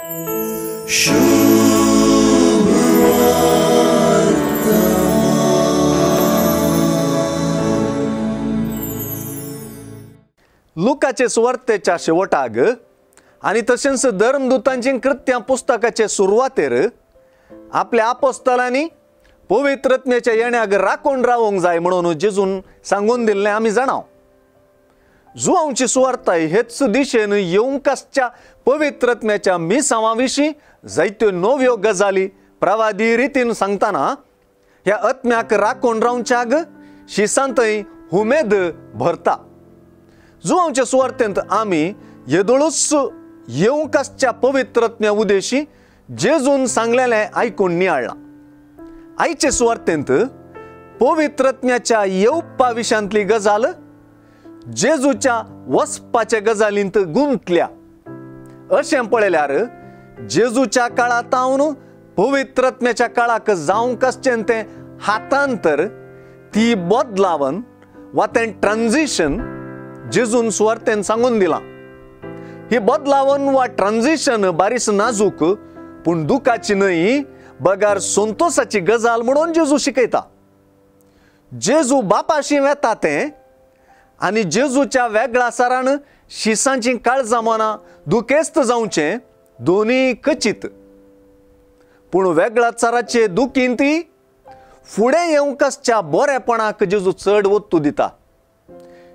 लुकाचे सुवार्तेच्या शेवटाक आणि तशेंच धर्मदूतांची कृत्यां पुस्तकाचे सुरवातेर आपल्या आपोस्तलांनी पवित्रत्म्याच्या येण्याक राखून रावंक जाय म्हणून जेजून सांगून दिल्लें आमी जाणाव. जुआंवची सुवार्ताय हेच दिशेन येवंकासच्या पवित्रत्म्याच्या मिसांवां विशीं जायत्यो नव्यो गजाली प्रवादी रितीन सांगतना ह्या आत्म्याक राखून रावच्याक शिसांतय उमेद भरता. जुआंवच्या सुवार्तेंत आमी येदोळूच येवंकासच्या पवित्रत्म्या उदेशी जेजून सांगलेलें आयकून नियाळ्ळां. आयचे सुवार्तेंत पवित्रत्म्याच्या येवपा विशांतली गजाल जेजूच्या वचपाचे गजालींत गुंतल्या. अशें पळयल्यार जेजूच्या काळातावन पवित्रत्म्याच्या काळाक जावंक आसचें तें हातांतर, ती बदलावन वा तें ट्रान्झिशन जेजून सुवार्तेन सांगून दिलां. ही बदलावन वा ट्रान्झिशन बारीस नाजूक पूण दुखाची न्हय, बगार संतोषाची गजाल म्हणून जेजू शिकयता. जेजू बापाशी वेता तें आनी जेजूच्या वेगळ्या सारान शिसांची काळजां मनां दुखेस्त जावचें दोनी खचीत. पूण वेगळ्या साराचे दुखीन ती फुडें येवंकासच्या बरेपणाक जेजू चड वत्तू दिता.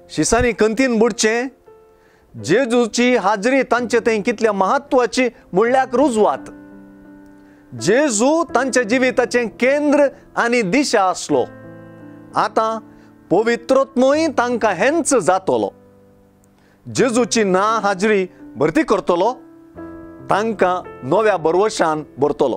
शिसांनी खंतीन बुडचें, जेजूची हाजरी तांचे थंय कितल्या म्हत्वाची म्हणल्यार रुजवात. जेजू तांच्या जिविताचें केंद्र आनी दिशा आसलो. आतां पवित्रोत्मोय तांकां हेंच जातलो. जेजूची ना हाजरी भरती करतलो, तांकां नव्या बरवशान भरतलो.